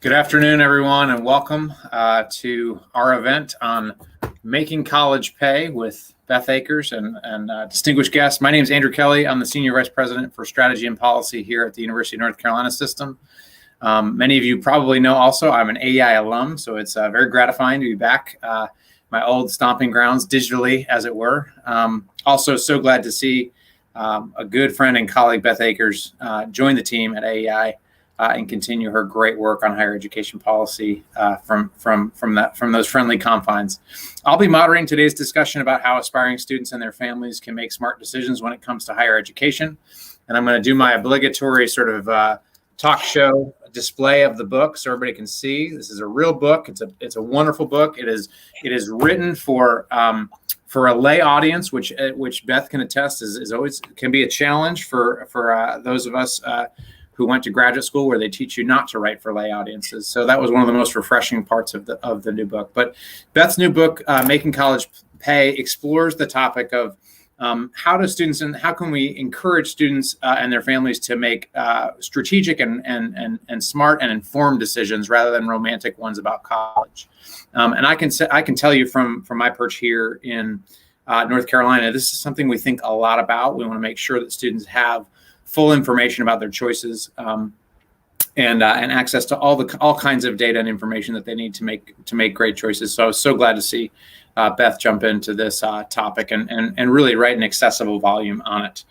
Good afternoon, everyone, and welcome to our event on making college pay with Beth Akers and distinguished guests. My name is Andrew Kelly. I'm the Senior Vice President for Strategy and Policy here at the University of North Carolina System. Many of you probably know also I'm an AEI alum, so it's very gratifying to be back, my old stomping grounds digitally, as it were. Also, so glad to see a good friend and colleague, Beth Akers, join the team at AEI. And continue her great work on higher education policy from those friendly confines. I'll be moderating today's discussion about how aspiring students and their families can make smart decisions when it comes to higher education. And I'm going to do my obligatory sort of talk show display of the book so everybody can see. This is a real book. It's a wonderful book. It is written for a lay audience, which Beth can attest is always can be a challenge for those of us who went to graduate school where they teach you not to write for lay audiences. So that was one of the most refreshing parts of the new book. But Beth's new book, Making College Pay, explores the topic of how can we encourage students and their families to make strategic and smart and informed decisions rather than romantic ones about college. And I can tell you from my perch here in North Carolina, this is something we think a lot about. We want to make sure that students have full information about their choices and access to all kinds of data and information that they need to make great choices. So I was so glad to see Beth jump into this topic and really write an accessible volume on it.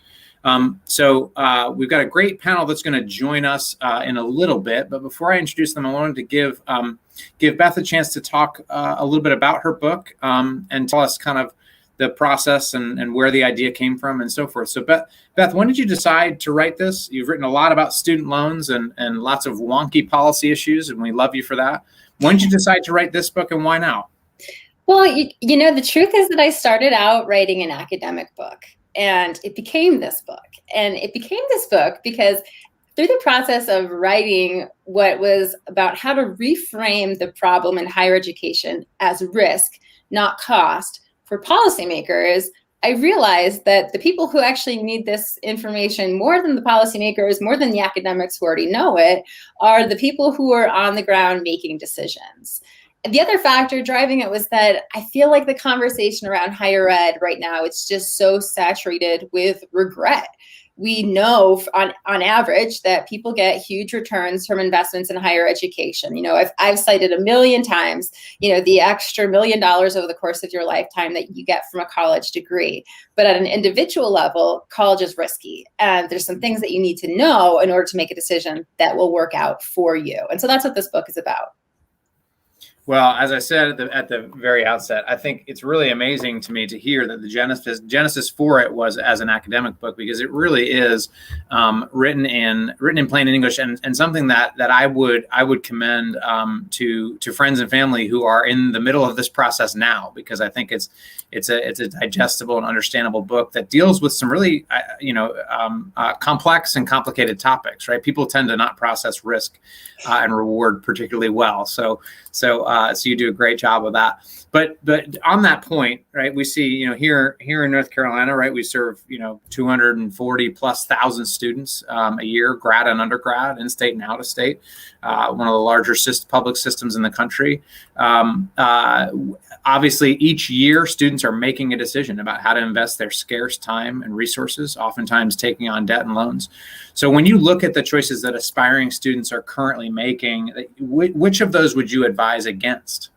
So we've got a great panel that's going to join us in a little bit. But before I introduce them, I wanted to give Beth a chance to talk a little bit about her book and tell us kind of the process and where the idea came from and so forth. So Beth, when did you decide to write this? You've written a lot about student loans and lots of wonky policy issues, and we love you for that. When did you decide to write this book, and why now? Well, you know, the truth is that I started out writing an academic book, and it became this book. And it became this book because through the process of writing what was about how to reframe the problem in higher education as risk, not cost, for policymakers, I realized that the people who actually need this information more than the policymakers, more than the academics who already know it, are the people who are on the ground making decisions. And the other factor driving it was that I feel like the conversation around higher ed right now, it's just so saturated with regret. We know on average that people get huge returns from investments in higher education. You know, I've cited a million times, you know, the extra $1 million over the course of your lifetime that you get from a college degree. But at an individual level, college is risky. And there's some things that you need to know in order to make a decision that will work out for you. And so that's what this book is about. Well, as I said at the very outset, I think it's really amazing to me to hear that the genesis for it was as an academic book, because it really is written in plain English and something that I would commend to friends and family who are in the middle of this process now, because I think it's a digestible and understandable book that deals with some really complex and complicated topics. Right? People tend to not process risk and reward particularly well. So you do a great job of that. But on that point, right, we see, here in North Carolina, right, we serve, 240 plus thousand students a year, grad and undergrad, in-state and out-of-state, one of the larger public systems in the country. Obviously, each year, students are making a decision about how to invest their scarce time and resources, oftentimes taking on debt and loans. So when you look at the choices that aspiring students are currently making, which of those would you advise against?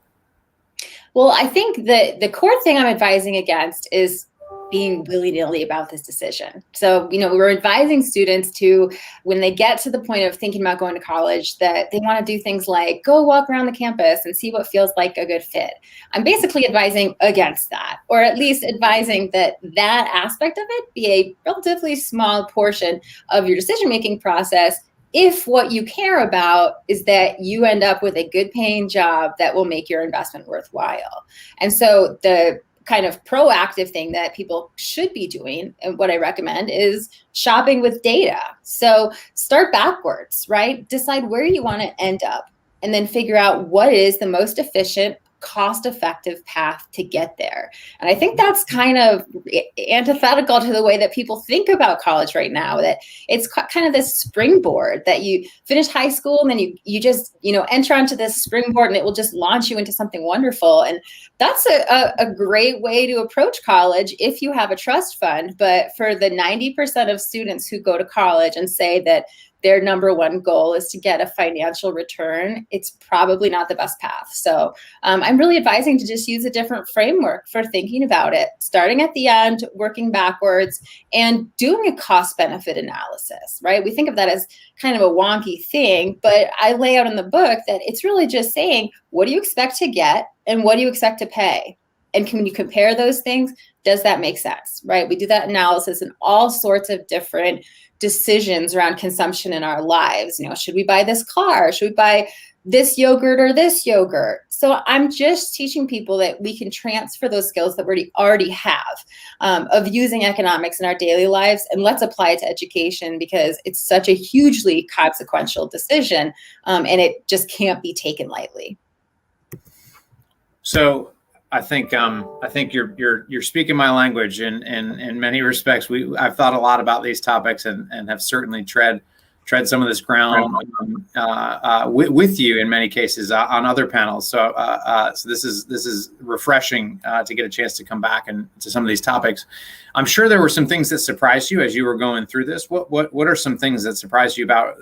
Well, I think the core thing I'm advising against is being willy-nilly about this decision. So, we're advising students to, when they get to the point of thinking about going to college, that they want to do things like go walk around the campus and see what feels like a good fit. I'm basically advising against that, or at least advising that aspect of it be a relatively small portion of your decision-making process, if what you care about is that you end up with a good paying job that will make your investment worthwhile. And so the kind of proactive thing that people should be doing, and what I recommend, is shopping with data. So start backwards, right? Decide where you want to end up, and then figure out what is the most efficient cost-effective path to get there. And I think that's kind of antithetical to the way that people think about college right now, that it's kind of this springboard that you finish high school and then you just, enter onto this springboard and it will just launch you into something wonderful. And that's a great way to approach college if you have a trust fund. But for the 90% of students who go to college and say that their number one goal is to get a financial return, it's probably not the best path. So I'm really advising to just use a different framework for thinking about it, starting at the end, working backwards, and doing a cost-benefit analysis, right? We think of that as kind of a wonky thing, but I lay out in the book that it's really just saying, what do you expect to get and what do you expect to pay? And can you compare those things? Does that make sense, right? We do that analysis in all sorts of different decisions around consumption in our lives. Should we buy this car? Should we buy this yogurt or this yogurt? So I'm just teaching people that we can transfer those skills that we already have of using economics in our daily lives, and let's apply it to education because it's such a hugely consequential decision, and it just can't be taken lightly. So I think you're speaking my language in many respects. I've thought a lot about these topics and have certainly tread some of this ground with you in many cases on other panels. So this is refreshing to get a chance to come back and to some of these topics. I'm sure there were some things that surprised you as you were going through this. What are some things that surprised you about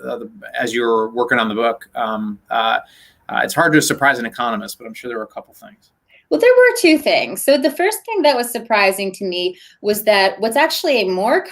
as you were working on the book? It's hard to surprise an economist, but I'm sure there were a couple things. Well, there were two things. So the first thing that was surprising to me was that what's actually a more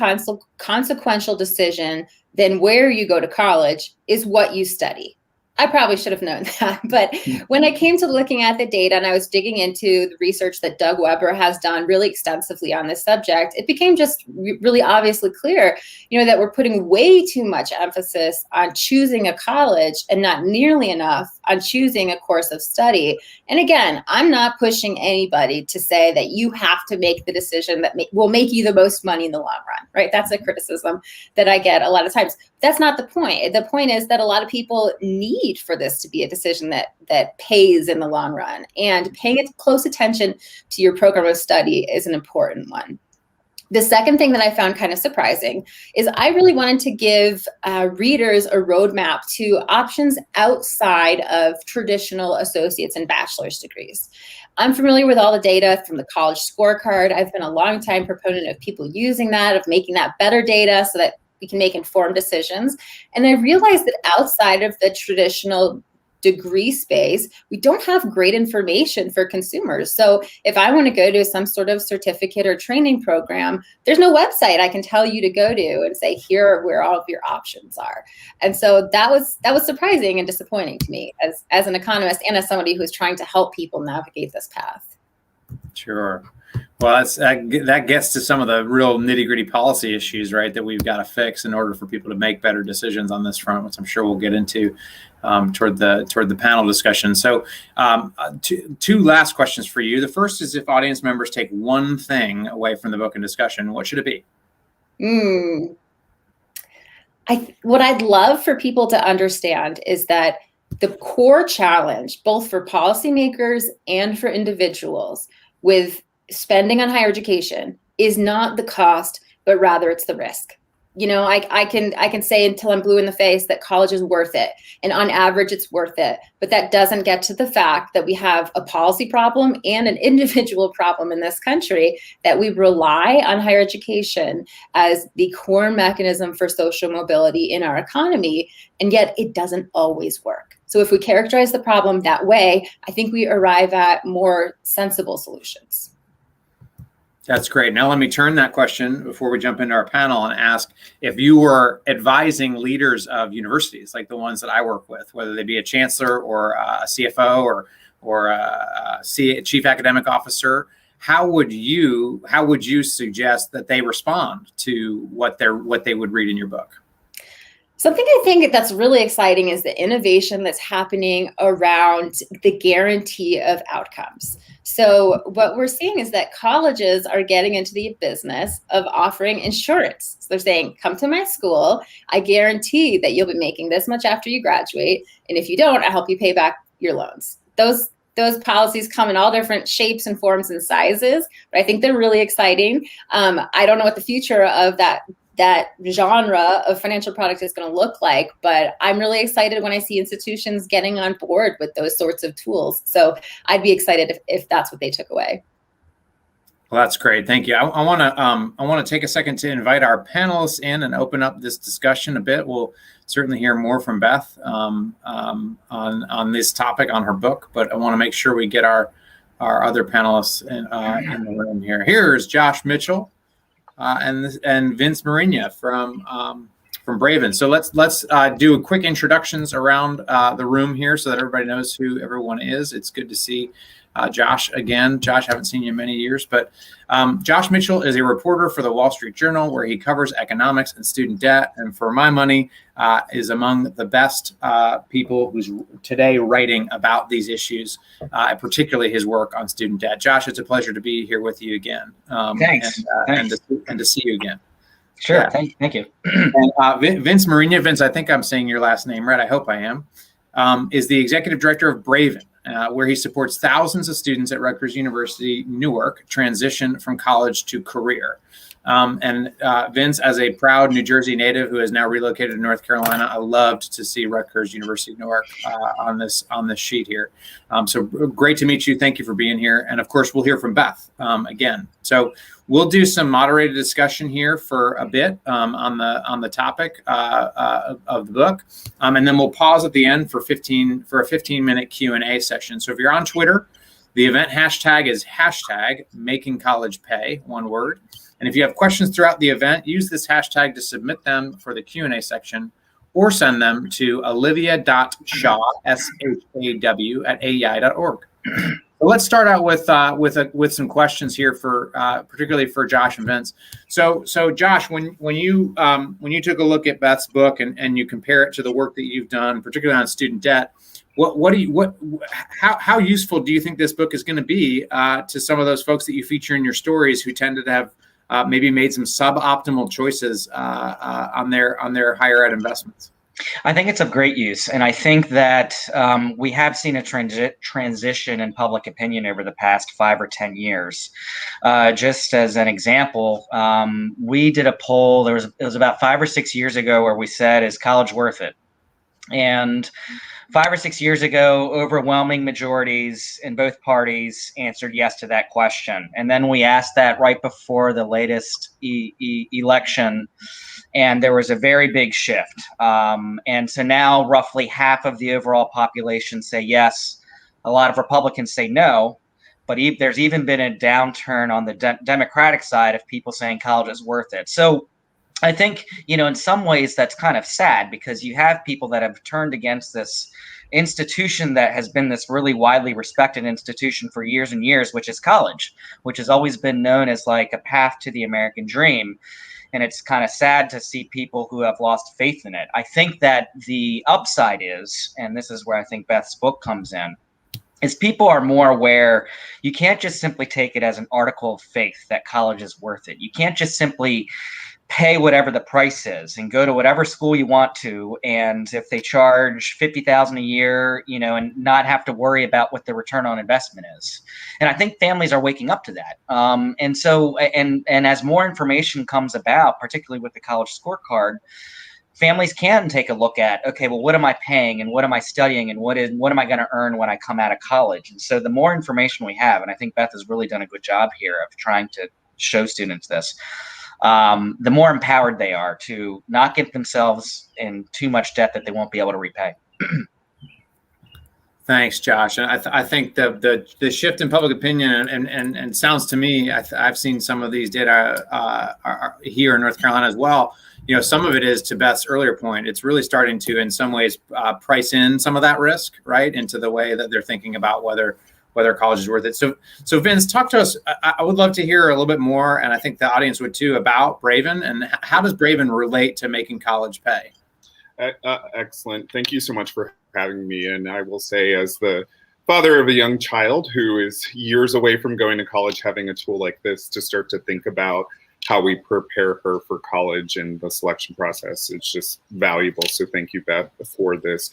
consequential decision than where you go to college is what you study. I probably should have known that. But when I came to looking at the data and I was digging into the research that Doug Weber has done really extensively on this subject, it became just really obviously clear, that we're putting way too much emphasis on choosing a college and not nearly enough on choosing a course of study. And again, I'm not pushing anybody to say that you have to make the decision that will make you the most money in the long run, right? That's a criticism that I get a lot of times. That's not the point. The point is that a lot of people need for this to be a decision that pays in the long run, and paying close attention to your program of study is an important one. The second thing that I found kind of surprising is I really wanted to give readers a roadmap to options outside of traditional associate's and bachelor's degrees. I'm familiar with all the data from the college scorecard. I've been a long-time proponent of people using that, of making that better data so that we can make informed decisions. And I realized that outside of the traditional degree space, we don't have great information for consumers. So if I want to go to some sort of certificate or training program, there's no website I can tell you to go to and say, here are where all of your options are. And so that was surprising and disappointing to me as an economist and as somebody who's trying to help people navigate this path. Sure. Well, that gets to some of the real nitty-gritty policy issues, right, that we've got to fix in order for people to make better decisions on this front, which I'm sure we'll get into toward the panel discussion. So two last questions for you. The first is, if audience members take one thing away from the book and discussion, what should it be? What I'd love for people to understand is that the core challenge, both for policymakers and for individuals, with spending on higher education is not the cost, but rather it's the risk. I can say until I'm blue in the face that college is worth it. And on average, it's worth it. But that doesn't get to the fact that we have a policy problem and an individual problem in this country, that we rely on higher education as the core mechanism for social mobility in our economy. And yet it doesn't always work. So if we characterize the problem that way, I think we arrive at more sensible solutions. That's great. Now let me turn that question before we jump into our panel and ask, if you were advising leaders of universities like the ones that I work with, whether they be a chancellor or a CFO or a chief academic officer, how would you suggest that they respond to what they would read in your book? Something I think that's really exciting is the innovation that's happening around the guarantee of outcomes. So what we're seeing is that colleges are getting into the business of offering insurance. So they're saying, come to my school, I guarantee that you'll be making this much after you graduate. And if you don't, I'll help you pay back your loans. Those those policies come in all different shapes and forms and sizes, but I think they're really exciting. I don't know what the future of that genre of financial product is going to look like, but I'm really excited when I see institutions getting on board with those sorts of tools. So I'd be excited if that's what they took away. Well, that's great. Thank you. I want to take a second to invite our panelists in and open up this discussion a bit. We'll certainly hear more from Beth on this topic, on her book, but I want to make sure we get our other panelists in the room here. Here's Josh Mitchell and Vince Marinia from Braven. So let's do a quick introductions around the room here so that everybody knows who everyone is. It's good to see Josh again. Josh, haven't seen you in many years, but Josh Mitchell is a reporter for the Wall Street Journal where he covers economics and student debt, and for my money is among the best people who's today writing about these issues, particularly his work on student debt. Josh, it's a pleasure to be here with you again. Thanks. And to see you again. Sure. Yeah. Thank you. And Vince Marinia, Vince, I think I'm saying your last name right. I hope I am. Is the executive director of Braven, where he supports thousands of students at Rutgers University, Newark, transition from college to career. Vince, as a proud New Jersey native who has now relocated to North Carolina, I loved to see Rutgers University, Newark on this sheet here. So great to meet you. Thank you for being here. And of course, we'll hear from Beth again. So we'll do some moderated discussion here for a bit on the topic of the book, and then we'll pause at the end for a 15-minute Q&A session. So if you're on Twitter, the event hashtag is #MakingCollegePay, one word. And if you have questions throughout the event, use this hashtag to submit them for the Q&A section, or send them to olivia.shaw, SHAW, @aei.org. So let's start out with some questions here for particularly for Josh and Vince. So Josh, when you took a look at Beth's book and you compare it to the work that you've done, particularly on student debt, how useful do you think this book is going to be to some of those folks that you feature in your stories who tended to have maybe made some suboptimal choices on their higher ed investments? I think it's of great use. And I think that we have seen a transition in public opinion over the past 5 or 10 years. Just as an example, we did a poll, it was about 5 or 6 years ago, where we said, is college worth it? And 5 or 6 years ago, overwhelming majorities in both parties answered yes to that question. And then we asked that right before the latest election, and there was a very big shift. And so now roughly half of the overall population say yes. A lot of Republicans say no. But there's even been a downturn on the Democratic side of people saying college is worth it. So I think, in some ways that's kind of sad, because you have people that have turned against this institution that has been this really widely respected institution for years and years, which is college, which has always been known as like a path to the American dream. And it's kind of sad to see people who have lost faith in it. I think that the upside is, and this is where I think Beth's book comes in, is people are more aware. You can't just simply take it as an article of faith that college is worth it. You can't just simply pay whatever the price is and go to whatever school you want to. And if they charge $50,000 a year, and not have to worry about what the return on investment is. And I think families are waking up to that. And so, and as more information comes about, particularly with the college scorecard, families can take a look at, okay, well, what am I paying and what am I studying and what am I going to earn when I come out of college? And so the more information we have, and I think Beth has really done a good job here of trying to show students this, the more empowered they are to not get themselves in too much debt that they won't be able to repay. Thanks, Josh. And I think the shift in public opinion and sounds to me, I've seen some of these data are here in North Carolina as well. Some of it is, to Beth's earlier point, it's really starting to, in some ways, price in some of that risk, right, into the way that they're thinking about whether college is worth it. So Vince, talk to us. I would love to hear a little bit more, and I think the audience would too, about Braven and how does Braven relate to making college pay? Excellent. Thank you so much for having me. And I will say, as the father of a young child who is years away from going to college, having a tool like this to start to think about how we prepare her for college and the selection process, it's just valuable. So thank you, Beth, for this.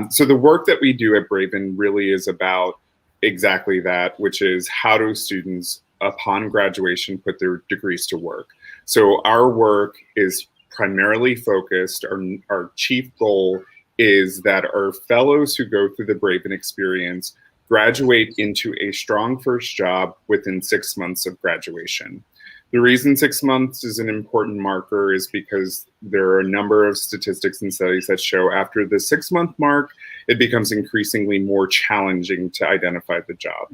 So the work that we do at Braven really is about exactly that, which is how do students upon graduation put their degrees to work. So our work is primarily focused, our chief goal is that our fellows who go through the Braven experience graduate into a strong first job within 6 months of graduation. The reason 6 months is an important marker is because there are a number of statistics and studies that show after the 6 month mark, it becomes increasingly more challenging to identify the job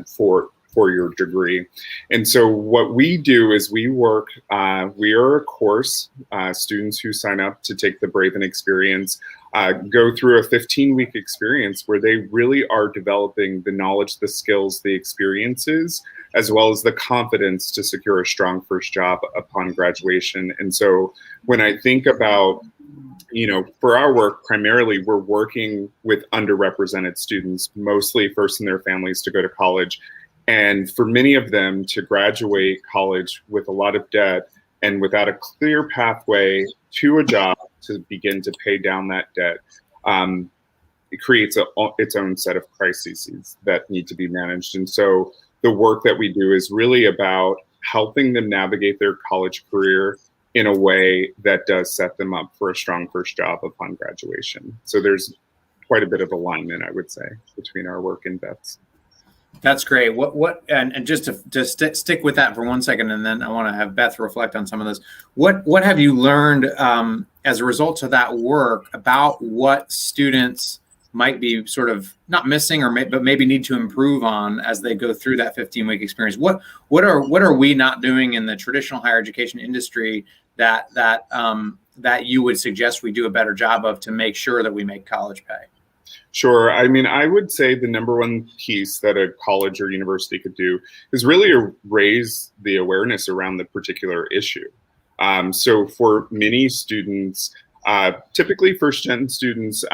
for your degree. And so what we do is we work, we are a course, students who sign up to take the Braven experience go through a 15-week experience where they really are developing the knowledge, the skills, the experiences, as well as the confidence to secure a strong first job upon graduation. And so when I think about, for our work, primarily we're working with underrepresented students, mostly first in their families to go to college. And for many of them to graduate college with a lot of debt and without a clear pathway to a job to begin to pay down that debt, it creates its own set of crises that need to be managed. And so the work that we do is really about helping them navigate their college career in a way that does set them up for a strong first job upon graduation. So there's quite a bit of alignment, I would say, between our work and Beth's. That's great. And just to stick with that for 1 second, and then I want to have Beth reflect on some of this. What have you learned as a result of that work about what students might be sort of not missing but maybe need to improve on as they go through that 15-week experience? What are we not doing in the traditional higher education industry that you would suggest we do a better job of to make sure that we make college pay? Sure. I mean, I would say the number one piece that a college or university could do is really raise the awareness around the particular issue. So for many students, typically first-gen students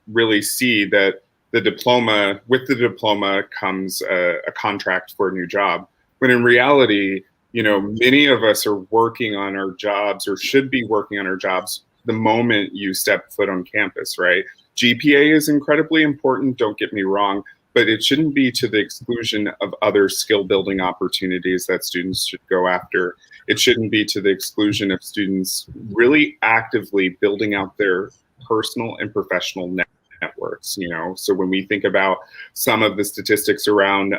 really see that with the diploma comes a contract for a new job. When in reality, many of us are working on our jobs or should be working on our jobs the moment you step foot on campus, right? GPA is incredibly important, don't get me wrong, but it shouldn't be to the exclusion of other skill building opportunities that students should go after. It shouldn't be to the exclusion of students really actively building out their personal and professional networks, So when we think about some of the statistics around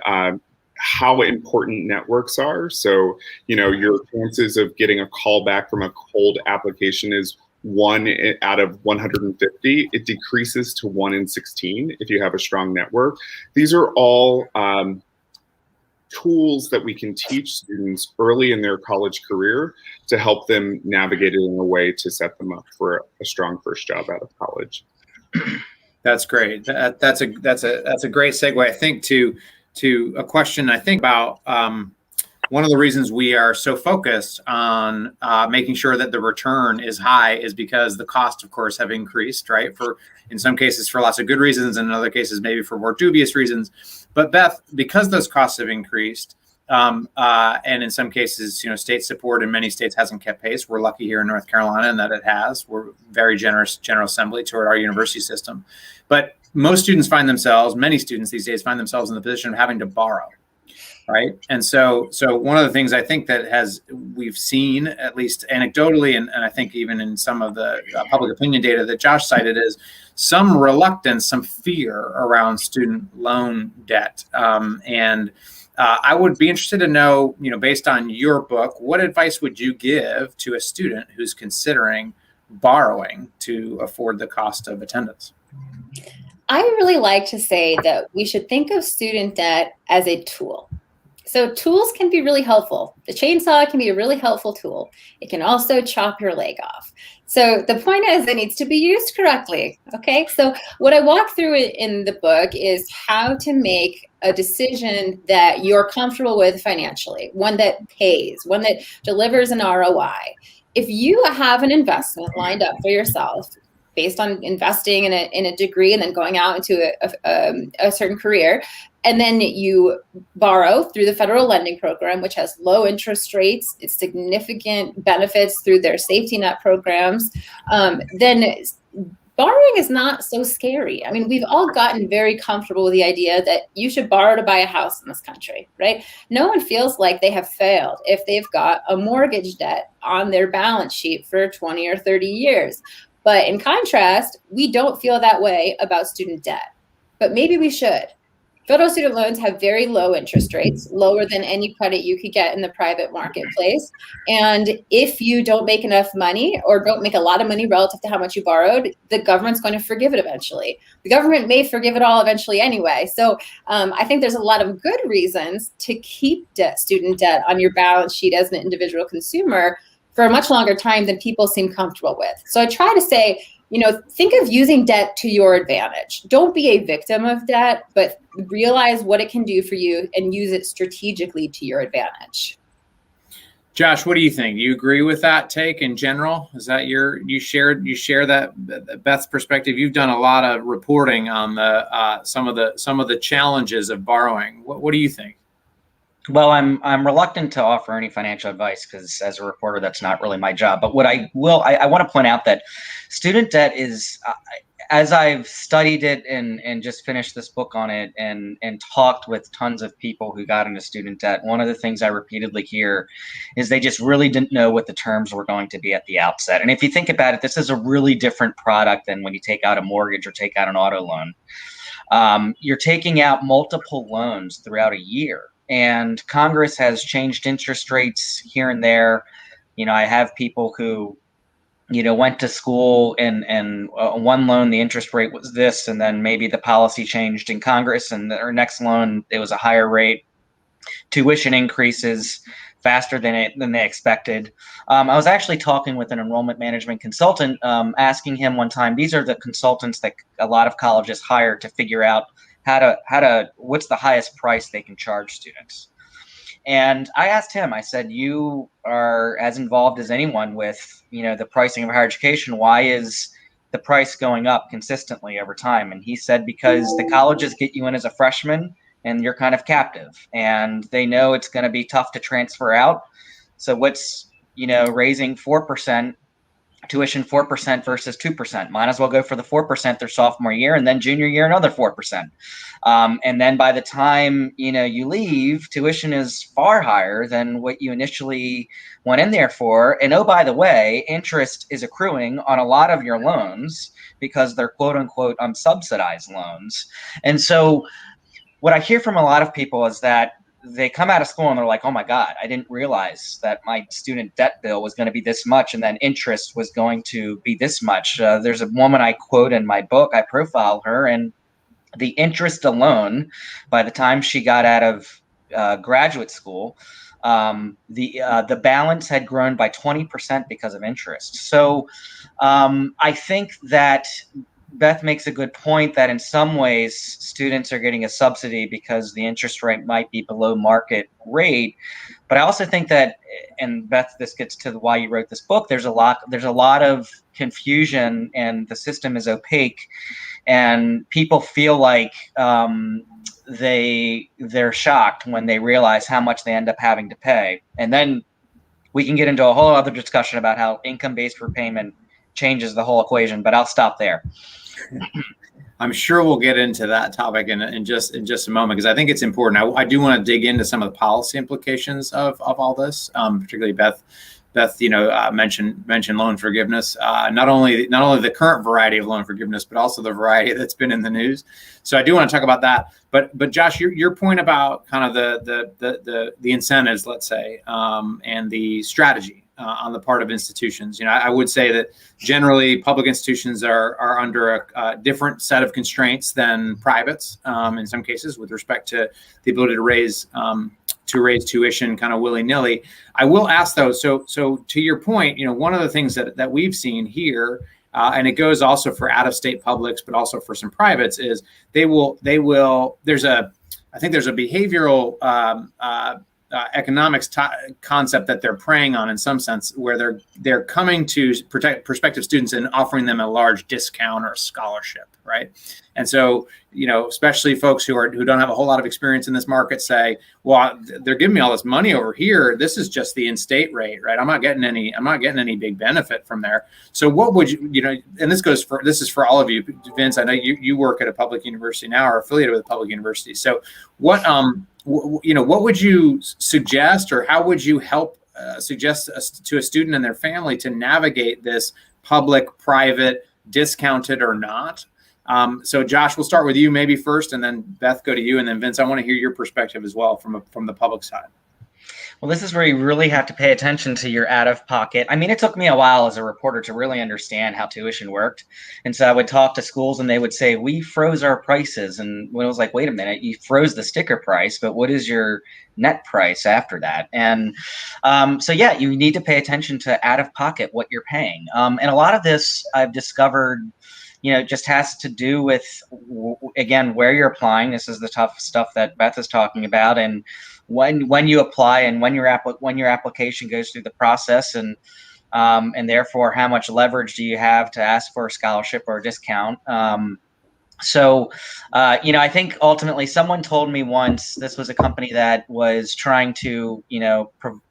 how important networks are, so, your chances of getting a call back from a cold application is 1 out of 150. It decreases to 1 in 16 if you have a strong network. These are all tools that we can teach students early in their college career to help them navigate it in a way to set them up for a strong first job out of college. That's great. That's a great segue, I think, to a question I think about. One of the reasons we are so focused on making sure that the return is high is because the costs, of course, have increased, right? In some cases for lots of good reasons, and in other cases maybe for more dubious reasons. But Beth, because those costs have increased, and in some cases, state support in many states hasn't kept pace. We're lucky here in North Carolina in that it has. We're very generous General Assembly toward our university system. But many students these days find themselves in the position of having to borrow. Right. And so one of the things I think that we've seen, at least anecdotally, and I think even in some of the public opinion data that Josh cited, is some reluctance, some fear around student loan debt. And I would be interested to know, based on your book, what advice would you give to a student who's considering borrowing to afford the cost of attendance? I really like to say that we should think of student debt as a tool. So tools can be really helpful. The chainsaw can be a really helpful tool. It can also chop your leg off. So the point is it needs to be used correctly, okay? So what I walk through in the book is how to make a decision that you're comfortable with financially, one that pays, one that delivers an ROI. If you have an investment lined up for yourself based on investing in a degree and then going out into a certain career, and then you borrow through the federal lending program, which has low interest rates, it's significant benefits through their safety net programs, then borrowing is not so scary. I mean, we've all gotten very comfortable with the idea that you should borrow to buy a house in this country, right? No one feels like they have failed if they've got a mortgage debt on their balance sheet for 20 or 30 years. But in contrast, we don't feel that way about student debt, but maybe we should. Federal student loans have very low interest rates, lower than any credit you could get in the private marketplace. And if you don't make enough money or don't make a lot of money relative to how much you borrowed, the government's going to forgive it eventually. The government may forgive it all eventually anyway. So I think there's a lot of good reasons to keep student debt on your balance sheet as an individual consumer for a much longer time than people seem comfortable with. So I try to say, think of using debt to your advantage. Don't be a victim of debt, but realize what it can do for you and use it strategically to your advantage. Josh, what do you think? Do you agree with that take in general? Is that you share that Beth's perspective? You've done a lot of reporting on the some of the challenges of borrowing. What do you think? Well, I'm reluctant to offer any financial advice because as a reporter, that's not really my job. But what I want to point out that student debt is, as I've studied it and just finished this book on it and talked with tons of people who got into student debt, one of the things I repeatedly hear is they just really didn't know what the terms were going to be at the outset. And if you think about it, this is a really different product than when you take out a mortgage or take out an auto loan. You're taking out multiple loans throughout a year. And Congress has changed interest rates here and there. I have people who, went to school and one loan, the interest rate was this, and then maybe the policy changed in Congress and their next loan, it was a higher rate. Tuition increases faster than they expected. I was actually talking with an enrollment management consultant, asking him one time, these are the consultants that a lot of colleges hire to figure out what's the highest price they can charge students. And I asked him, I said, you are as involved as anyone with, the pricing of higher education. Why is the price going up consistently over time? And he said, because the colleges get you in as a freshman and you're kind of captive and they know it's going to be tough to transfer out. So what's, raising 4%, tuition 4% versus 2%. Might as well go for the 4% their sophomore year, and then junior year another 4%. And then by the time you leave, tuition is far higher than what you initially went in there for. And oh, by the way, interest is accruing on a lot of your loans because they're quote unquote unsubsidized loans. And so what I hear from a lot of people is that they come out of school and they're like, oh my God, I didn't realize that my student debt bill was going to be this much and then interest was going to be this much. There's a woman I quote in my book, I profile her, and the interest alone, by the time she got out of graduate school, the balance had grown by 20% because of interest. So I think that Beth makes a good point that in some ways students are getting a subsidy because the interest rate might be below market rate. But I also think that, and Beth, this gets to why you wrote this book, there's a lot of confusion and the system is opaque and people feel like they're shocked when they realize how much they end up having to pay. And then we can get into a whole other discussion about how income-based repayment changes the whole equation, but I'll stop there. I'm sure we'll get into that topic in just a moment because I think it's important. I do want to dig into some of the policy implications of all this, particularly Beth, mentioned loan forgiveness. Not only the current variety of loan forgiveness, but also the variety that's been in the news. So I do want to talk about that. But Josh, your point about kind of the incentives, let's say, and the strategy on the part of institutions. I would say that generally public institutions are under a different set of constraints than privates in some cases with respect to the ability to raise tuition kind of willy-nilly. I will ask though, so to your point, one of the things that we've seen here, and it goes also for out-of-state publics, but also for some privates, is I think there's a behavioral economics concept that they're preying on in some sense, where they're coming to prospective students and offering them a large discount or a scholarship, right? And so, especially folks who don't have a whole lot of experience in this market say, well, they're giving me all this money over here. This is just the in-state rate, right? I'm not getting any big benefit from there. So what would and this is for all of you, Vince. I know you work at a public university now or affiliated with a public university. So what would you suggest, or how would you help suggest to a student and their family to navigate this public-private, discounted or not? So Josh, we'll start with you maybe first, and then Beth, go to you, and then Vince, I want to hear your perspective as well from the public side. Well, this is where you really have to pay attention to your out-of-pocket. I mean, it took me a while as a reporter to really understand how tuition worked. And so I would talk to schools and they would say, we froze our prices. And when I was like, wait a minute, you froze the sticker price, but what is your net price after that? And so, yeah, you need to pay attention to out-of-pocket, what you're paying. And a lot of this I've discovered, just has to do with, again, where you're applying. This is the tough stuff that Beth is talking about. And when you apply and when your application goes through the process, and therefore how much leverage do you have to ask for a scholarship or a discount. So I think ultimately someone told me once, this was a company that was trying to,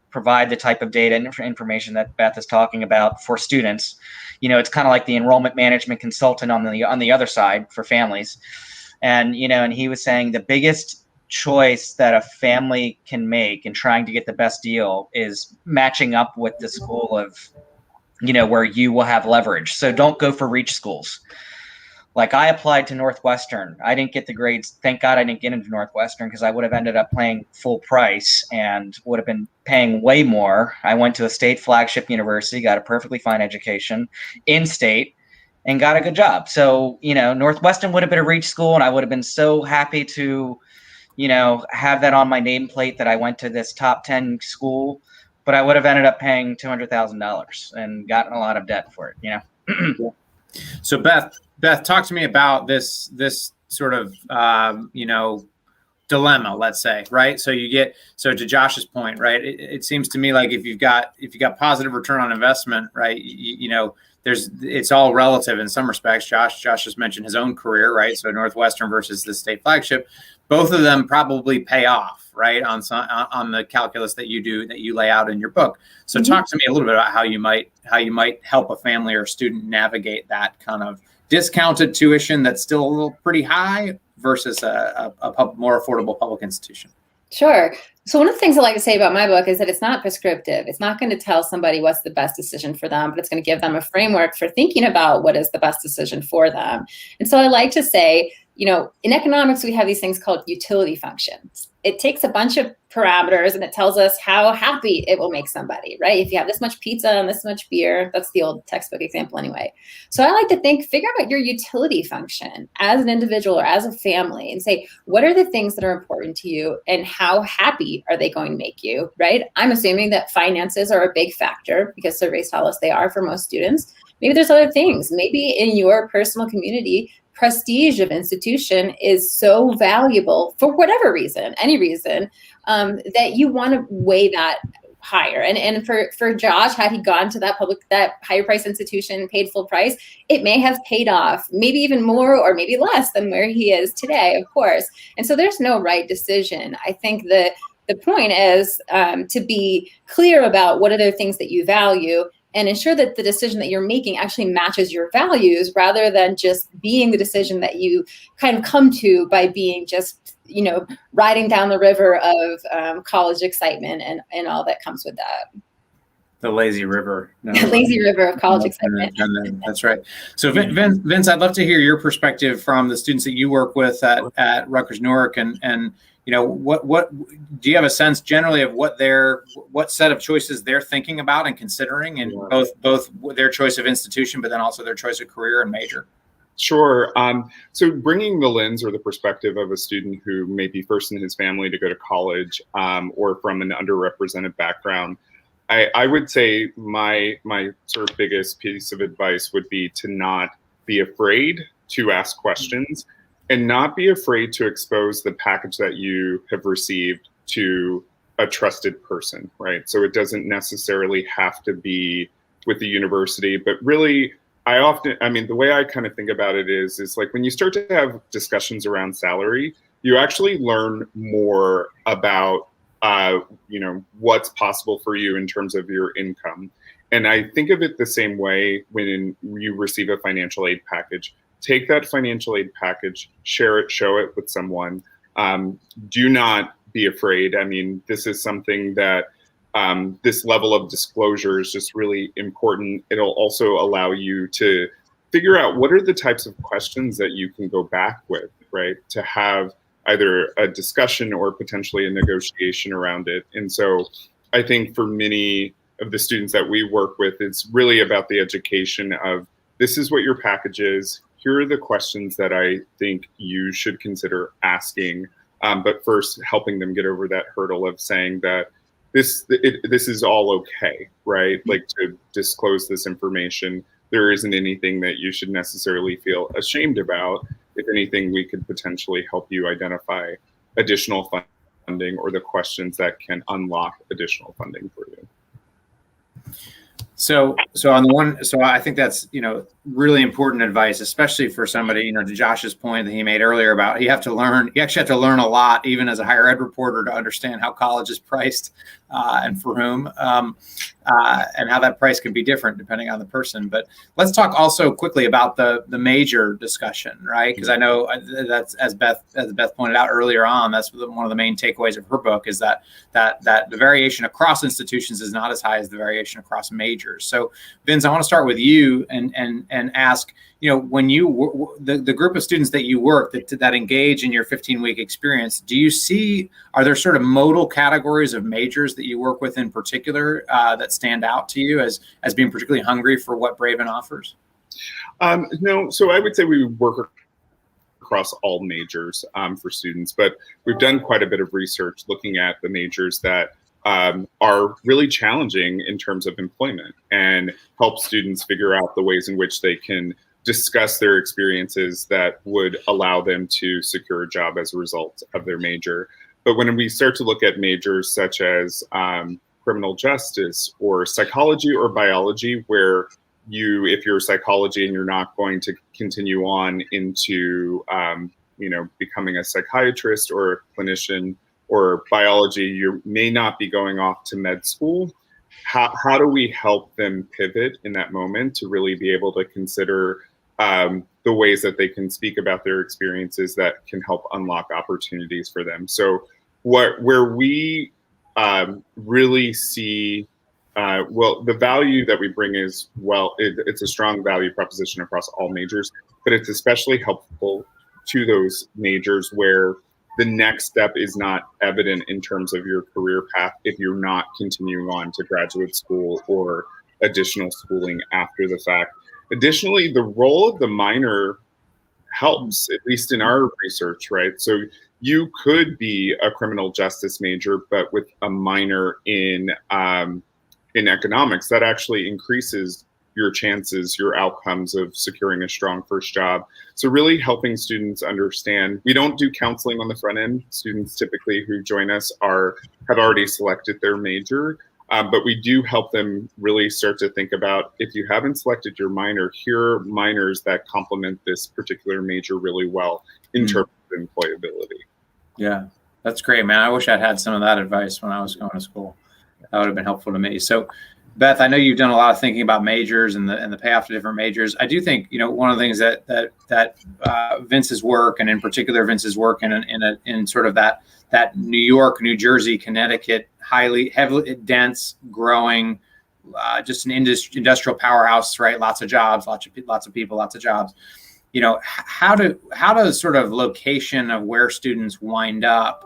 provide the type of data and information that Beth is talking about for students. It's kind of like the enrollment management consultant on the other side for families. And, and he was saying the biggest choice that a family can make in trying to get the best deal is matching up with the school of, where you will have leverage. So don't go for reach schools. Like I applied to Northwestern. I didn't get the grades. Thank God I didn't get into Northwestern, because I would have ended up paying full price and would have been paying way more. I went to a state flagship university, got a perfectly fine education in state, and got a good job. So, Northwestern would have been a reach school, and I would have been so happy to, have that on my nameplate that I went to this top 10 school, but I would have ended up paying $200,000 and gotten a lot of debt for it, So Beth, talk to me about this sort of, dilemma, let's say, right? So to Josh's point, right? It seems to me like if you've got positive return on investment, right? It's all relative in some respects. Josh just mentioned his own career, right? So Northwestern versus the state flagship, both of them probably pay off, right? On the calculus that you lay out in your book. So talk to me a little bit about how you might help a family or a student navigate that kind of discounted tuition that's still a little pretty high versus a more affordable public institution. Sure. So one of the things I like to say about my book is that it's not prescriptive. It's not going to tell somebody what's the best decision for them, but it's going to give them a framework for thinking about what is the best decision for them. And so I like to say, in economics, we have these things called utility functions. It takes a bunch of parameters and it tells us how happy it will make somebody, right? If you have this much pizza and this much beer, that's the old textbook example anyway. So I like to figure out your utility function as an individual or as a family and say, what are the things that are important to you and how happy are they going to make you, right? I'm assuming that finances are a big factor because surveys tell us they are for most students. Maybe there's other things. Maybe in your personal community, prestige of institution is so valuable for whatever reason, any reason, that you want to weigh that higher. And for Josh, had he gone to that higher price institution, paid full price, it may have paid off, maybe even more or maybe less than where he is today, of course. And so there's no right decision. I think the point is to be clear about what are the things that you value and ensure that the decision that you're making actually matches your values rather than just being the decision that you kind of come to by being just, riding down the river of college excitement and all that comes with that. The lazy river. Lazy river of college excitement. That's right. So Vince, I'd love to hear your perspective from the students that you work with at Rutgers Newark, and what do you have a sense generally of what set of choices they're thinking about and considering, and both their choice of institution, but then also their choice of career and major? Sure. So bringing the lens or the perspective of a student who may be first in his family to go to college, or from an underrepresented background, I would say my sort of biggest piece of advice would be to not be afraid to ask questions and not be afraid to expose the package that you have received to a trusted person, right? So it doesn't necessarily have to be with the university, but really, the way I kind of think about it is like when you start to have discussions around salary, you actually learn more about, what's possible for you in terms of your income. And I think of it the same way when you receive a financial aid package. Take that financial aid package, share it, show it with someone. Do not be afraid. I mean, this is something that this level of disclosure is just really important. It'll also allow you to figure out what are the types of questions that you can go back with, right? To have either a discussion or potentially a negotiation around it. And so I think for many of the students that we work with, it's really about the education of this is what your package is. Here are the questions that I think you should consider asking. But first, helping them get over that hurdle of saying that this is all okay, right? Like to disclose this information. There isn't anything that you should necessarily feel ashamed about. If anything, we could potentially help you identify additional funding or the questions that can unlock additional funding for you. So I think that's, really important advice, especially for somebody, to Josh's point that he made earlier about you actually have to learn a lot, even as a higher ed reporter, to understand how college is priced and for whom, and how that price can be different depending on the person. But let's talk also quickly about the major discussion, right? Because I know that's, as Beth pointed out earlier on, that's one of the main takeaways of her book is that the variation across institutions is not as high as the variation across majors. So Vince, I want to start with you and ask, when the group of students that you work that engage in your 15-week experience, are there sort of modal categories of majors that you work with in particular that stand out to you as being particularly hungry for what Braven offers? No, so I would say we work across all majors for students, but we've done quite a bit of research looking at the majors that are really challenging in terms of employment and help students figure out the ways in which they can discuss their experiences that would allow them to secure a job as a result of their major. But when we start to look at majors such as criminal justice or psychology or biology, where if you're psychology and you're not going to continue on into becoming a psychiatrist or a clinician, or biology, you may not be going off to med school. How do we help them pivot in that moment to really be able to consider the ways that they can speak about their experiences that can help unlock opportunities for them? So where we really see, the value that we bring is, it's a strong value proposition across all majors, but it's especially helpful to those majors where the next step is not evident in terms of your career path if you're not continuing on to graduate school or additional schooling after the fact. Additionally, the role of the minor helps, at least in our research, right? So you could be a criminal justice major, but with a minor in economics, that actually increases your chances, your outcomes of securing a strong first job. So really helping students understand, we don't do counseling on the front end. Students typically who join us have already selected their major, but we do help them really start to think about, if you haven't selected your minor, here are minors that complement this particular major really well in terms of employability. Yeah, that's great, man. I wish I'd had some of that advice when I was going to school. That would have been helpful to me. So Beth, I know you've done a lot of thinking about majors and the payoff to different majors. I do think, one of the things that Vince's work, and in particular Vince's work in sort of that New York, New Jersey, Connecticut, heavily dense, growing, just an industrial powerhouse, right? Lots of jobs, lots of people, lots of jobs. How does sort of location of where students wind up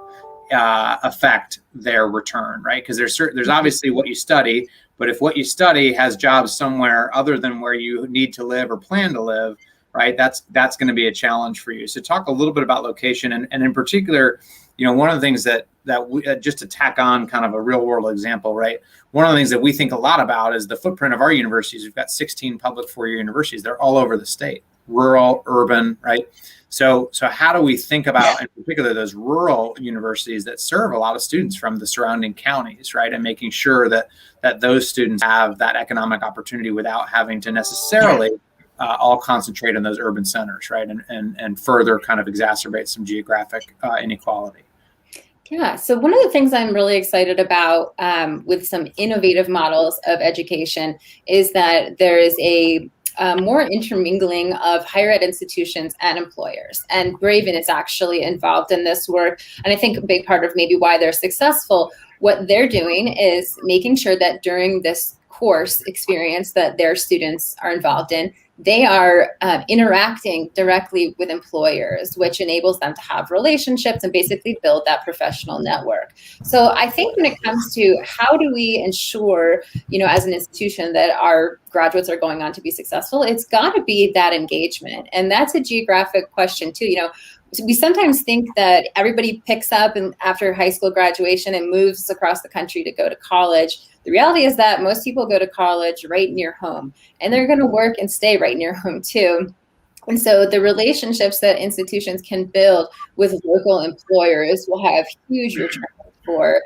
affect their return, right? Because there's obviously what you study. But if what you study has jobs somewhere other than where you need to live or plan to live, right, that's going to be a challenge for you. So talk a little bit about location, and in particular, one of the things that we, just to tack on kind of a real world example, right? One of the things that we think a lot about is the footprint of our universities. We've got 16 public four-year universities. They're all over the state. rural, urban, right? So how do we think about, in particular, those rural universities that serve a lot of students from the surrounding counties, right? And making sure that those students have that economic opportunity without having to necessarily all concentrate in those urban centers, right? And further kind of exacerbate some geographic inequality. Yeah, so one of the things I'm really excited about with some innovative models of education is that there is a more intermingling of higher ed institutions and employers. And Braven is actually involved in this work. And I think a big part of maybe why they're successful, what they're doing is making sure that during this course experience that their students are involved in, they are interacting directly with employers, which enables them to have relationships and basically build that professional network. So I think when it comes to how do we ensure, as an institution that our graduates are going on to be successful, it's got to be that engagement. And that's a geographic question too. We sometimes think that everybody picks up and after high school graduation and moves across the country to go to college. The reality is that most people go to college right near home, and they're going to work and stay right near home too. And so the relationships that institutions can build with local employers will have huge returns for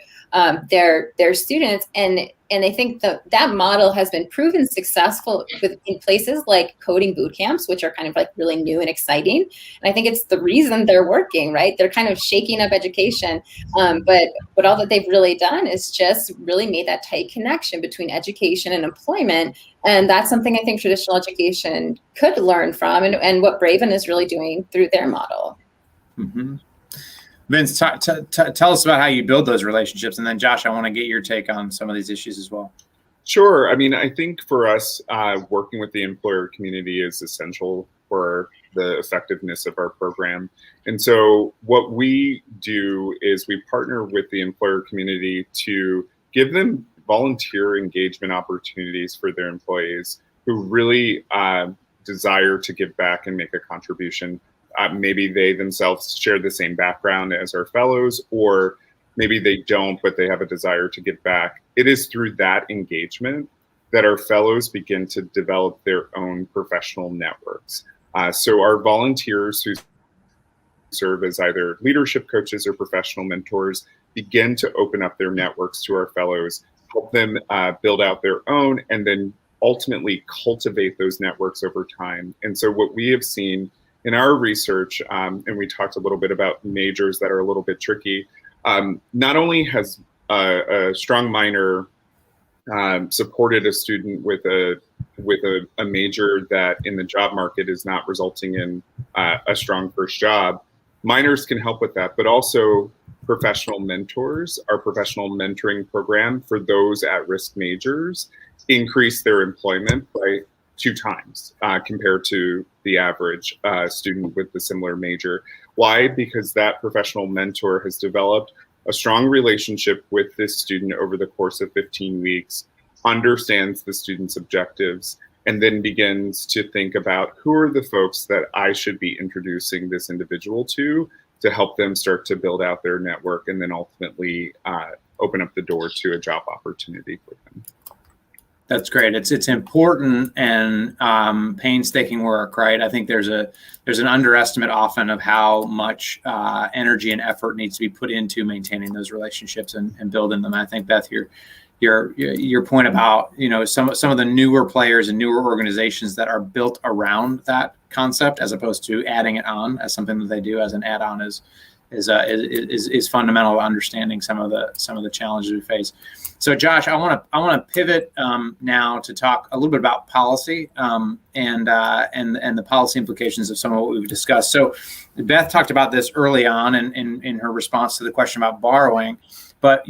their students. And I think that model has been proven successful in places like coding boot camps, which are kind of like really new and exciting. And I think it's the reason they're working, right? They're kind of shaking up education. But all that they've really done is just really made that tight connection between education and employment. And that's something I think traditional education could learn from, and what Braven is really doing through their model. Mm-hmm. Vince, tell us about how you build those relationships. And then Josh, I want to get your take on some of these issues as well. Sure. I mean, I think for us, working with the employer community is essential for the effectiveness of our program. And so what we do is we partner with the employer community to give them volunteer engagement opportunities for their employees who really desire to give back and make a contribution. Maybe they themselves share the same background as our fellows, or maybe they don't, but they have a desire to give back. It is through that engagement that our fellows begin to develop their own professional networks. So our volunteers who serve as either leadership coaches or professional mentors begin to open up their networks to our fellows, help them build out their own, and then ultimately cultivate those networks over time. And so what we have seen in our research, and we talked a little bit about majors that are a little bit tricky, not only has a strong minor supported a student with a major that in the job market is not resulting in a strong first job, minors can help with that, but also professional mentors, our professional mentoring program for those at-risk majors, increase their employment by 2 times compared to the average student with the similar major. Why? Because that professional mentor has developed a strong relationship with this student over the course of 15 weeks, understands the student's objectives, and then begins to think about who are the folks that I should be introducing this individual to help them start to build out their network and then ultimately open up the door to a job opportunity for them. That's great. It's important and painstaking work, right? I think there's an underestimate often of how much energy and effort needs to be put into maintaining those relationships and building them. I think, Beth, your point about some of the newer players and newer organizations that are built around that concept as opposed to adding it on as something that they do as an add-on is fundamental to understanding some of the challenges we face. So, Josh, I want to pivot now to talk a little bit about policy and the policy implications of some of what we've discussed. So, Beth talked about this early on in her response to the question about borrowing. But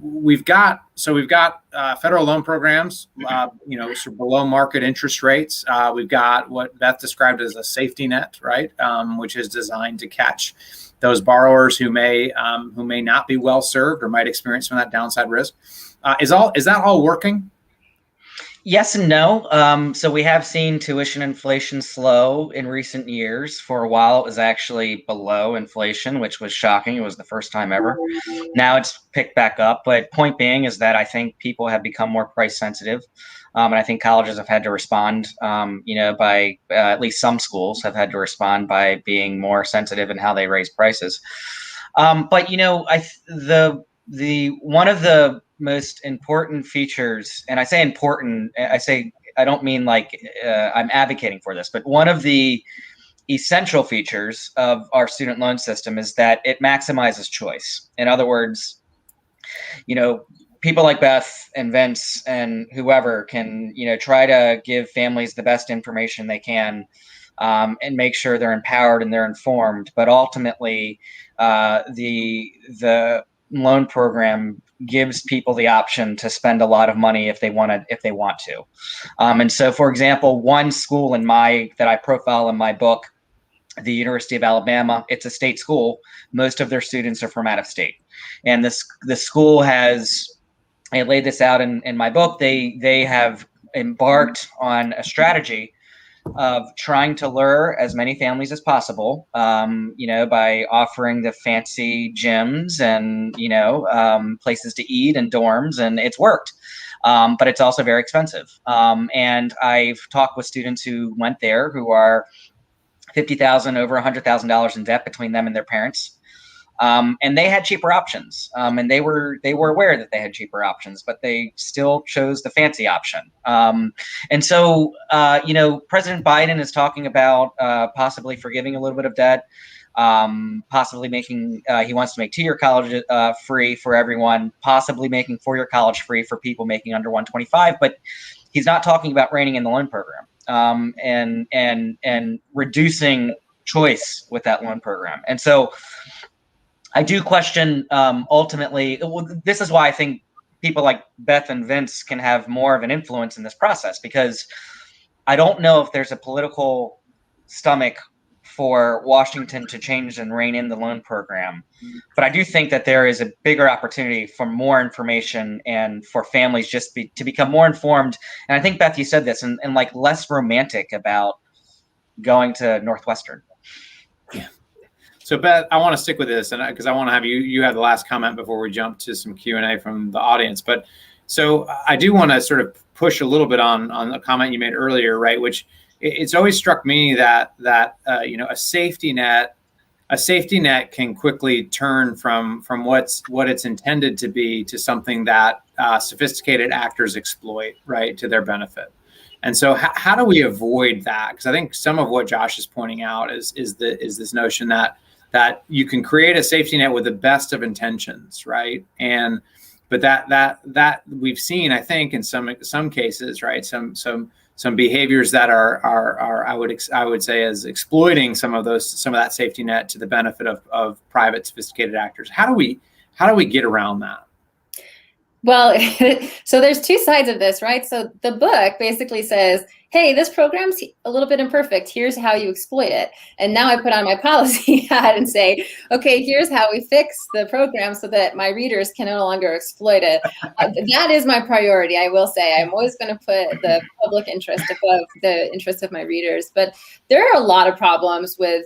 we've got federal loan programs, sort of below market interest rates. We've got what Beth described as a safety net, right, which is designed to catch those borrowers who may not be well served or might experience some of that downside risk. Is that all working? Yes and no. So we have seen tuition inflation slow in recent years. For a while, it was actually below inflation, which was shocking. It was the first time ever. Now it's picked back up. But point being is that I think people have become more price sensitive. And I think colleges have had to respond, by at least some schools have had to respond by being more sensitive in how they raise prices. But the one of the most important features, and I say important, I don't mean like I'm advocating for this, but one of the essential features of our student loan system is that it maximizes choice. In other words, people like Beth and Vince and whoever can, try to give families the best information they can, and make sure they're empowered and they're informed. But ultimately, the loan program gives people the option to spend a lot of money if they want to. And so, for example, one school that I profile in my book, the University of Alabama, it's a state school. Most of their students are from out of state, and the school has. I laid this out in my book. They have embarked on a strategy of trying to lure as many families as possible, by offering the fancy gyms and, places to eat and dorms, and it's worked. But it's also very expensive. And I've talked with students who went there who are $50,000 over $100,000 in debt between them and their parents. And they had cheaper options, and they were aware that they had cheaper options, but they still chose the fancy option. And so, President Biden is talking about possibly forgiving a little bit of debt, possibly making. He wants to make 2-year college free for everyone, possibly making 4-year college free for people making under 125. But he's not talking about reining in the loan program, and reducing choice with that loan program. And so I do question, ultimately, this is why I think people like Beth and Vince can have more of an influence in this process, because I don't know if there's a political stomach for Washington to change and rein in the loan program. But I do think that there is a bigger opportunity for more information and for families to become more informed. And I think, Beth, you said this, and like less romantic about going to Northwestern. Yeah. So Beth, I want to stick with this, and because I want to have you have the last comment before we jump to some Q&A from the audience. But so I do want to sort of push a little bit on a comment you made earlier, right? Which it's always struck me that a safety net can quickly turn from what it's intended to be to something that sophisticated actors exploit, right, to their benefit. And so how do we avoid that? Because I think some of what Josh is pointing out is this notion that you can create a safety net with the best of intentions, right? But that we've seen, I think, in some cases, right, some behaviors that are I would say as exploiting some of that safety net to the benefit of private sophisticated actors. How do we get around that? Well, so there's two sides of this, right? So the book basically says, hey, this program's a little bit imperfect. Here's how you exploit it. And now I put on my policy hat and say, okay, here's how we fix the program so that my readers can no longer exploit it. That is my priority, I will say. I'm always going to put the public interest above the interest of my readers. But there are a lot of problems with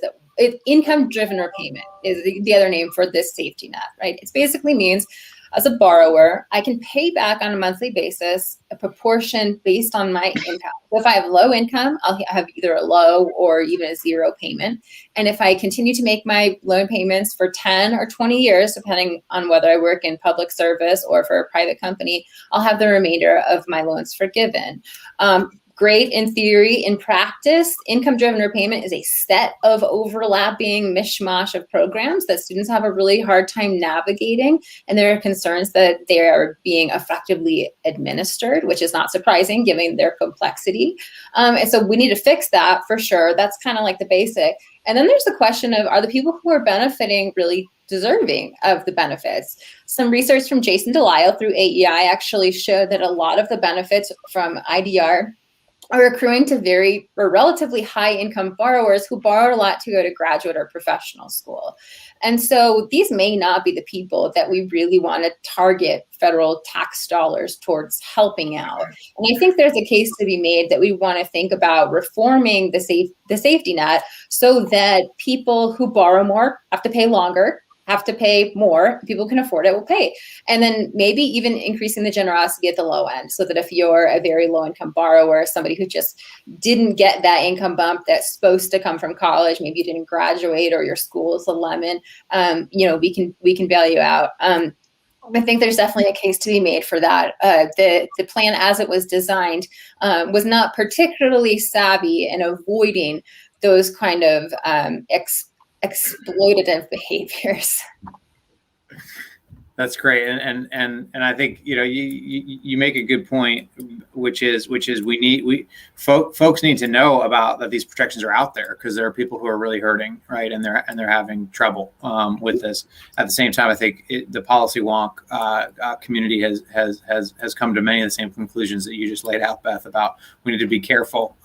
income-driven repayment is the other name for this safety net, right? It basically means as a borrower, I can pay back on a monthly basis a proportion based on my income. So if I have low income, I'll have either a low or even a zero payment. And if I continue to make my loan payments for 10 or 20 years, depending on whether I work in public service or for a private company, I'll have the remainder of my loans forgiven. Great in theory. In practice, income-driven repayment is a set of overlapping mishmash of programs that students have a really hard time navigating, and there are concerns that they are being effectively administered, which is not surprising given their complexity. And so we need to fix that for sure. That's kind of like the basic. And then there's the question of, are the people who are benefiting really deserving of the benefits? Some research from Jason Delisle through AEI actually showed that a lot of the benefits from IDR are accruing to relatively high income borrowers who borrowed a lot to go to graduate or professional school. And so these may not be the people that we really want to target federal tax dollars towards helping out. And I think there's a case to be made that we want to think about reforming the safety net so that people who borrow more have to pay longer, have to pay more. People can afford it, will pay. And then maybe even increasing the generosity at the low end so that if you're a very low income borrower, somebody who just didn't get that income bump that's supposed to come from college, maybe you didn't graduate or your school is a lemon, we can bail you out. I think there's definitely a case to be made for that. The plan as it was designed was not particularly savvy in avoiding those kind of exploitative behaviors. That's great, and I think you make a good point, which is folks need to know about that these protections are out there, because there are people who are really hurting, right, and they're having trouble with this. At the same time, I think the policy wonk community has come to many of the same conclusions that you just laid out, Beth, about we need to be careful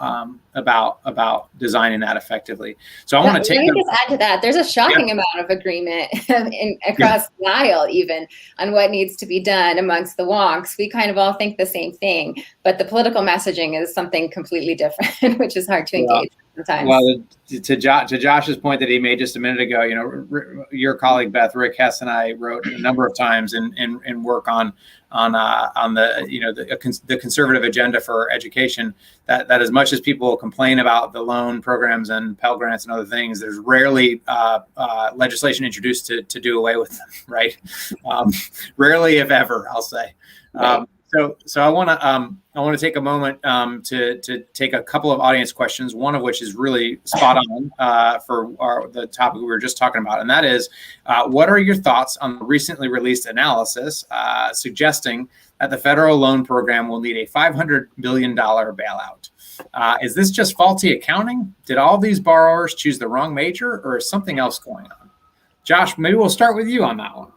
about designing that effectively. So I want to Let me just add to that. There's a shocking amount of agreement across the aisle, even on what needs to be done amongst the wonks. We kind of all think the same thing, but the political messaging is something completely different, which is hard to engage sometimes. Well, to Josh's point that he made just a minute ago, your colleague Beth, Rick Hess, and I wrote a number of times in work on the conservative agenda for education, that as much as people complain about the loan programs and Pell Grants and other things, there's rarely legislation introduced to do away with them, right? Rarely, if ever, I'll say. Right. So I want to take a moment to take a couple of audience questions. One of which is really spot on for the topic we were just talking about, and that is, what are your thoughts on the recently released analysis suggesting that the federal loan program will need a $500 billion bailout? Is this just faulty accounting? Did all these borrowers choose the wrong major, or is something else going on? Josh, maybe we'll start with you on that one.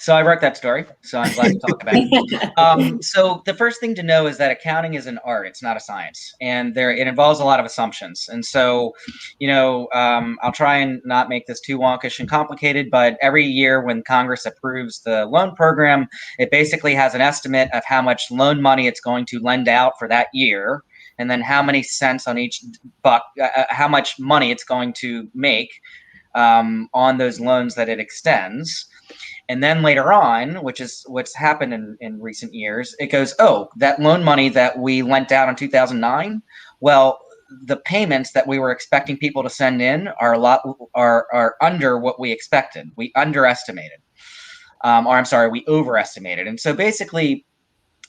So I wrote that story, so I'm glad to talk about it. So the first thing to know is that accounting is an art; it's not a science, and it involves a lot of assumptions. And so, I'll try and not make this too wonkish and complicated, but every year when Congress approves the loan program, it basically has an estimate of how much loan money it's going to lend out for that year, and then how many cents on each buck, how much money it's going to make on those loans that it extends. And then later on, which is what's happened in recent years, it goes, oh, that loan money that we lent out in 2009, well, the payments that we were expecting people to send in are under what we expected. We underestimated, we overestimated. And so basically,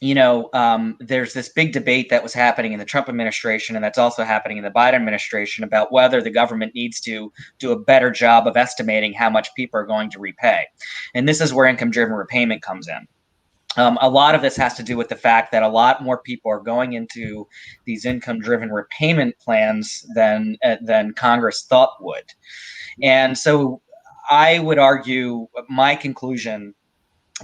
there's this big debate that was happening in the Trump administration, and that's also happening in the Biden administration, about whether the government needs to do a better job of estimating how much people are going to repay. And this is where income-driven repayment comes in. A lot of this has to do with the fact that a lot more people are going into these income-driven repayment plans than Congress thought would. And so I would argue my conclusion,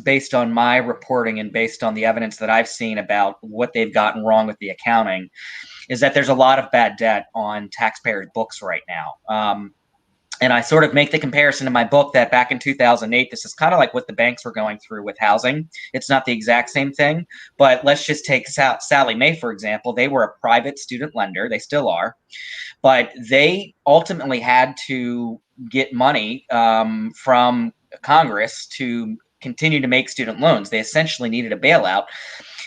based on my reporting and based on the evidence that I've seen about what they've gotten wrong with the accounting, is that there's a lot of bad debt on taxpayers' books right now. And I sort of make the comparison in my book that back in 2008, this is kind of like what the banks were going through with housing. It's not the exact same thing, but let's just take Sallie Mae, for example. They were a private student lender. They still are, but they ultimately had to get money from Congress to continue to make student loans. They essentially needed a bailout.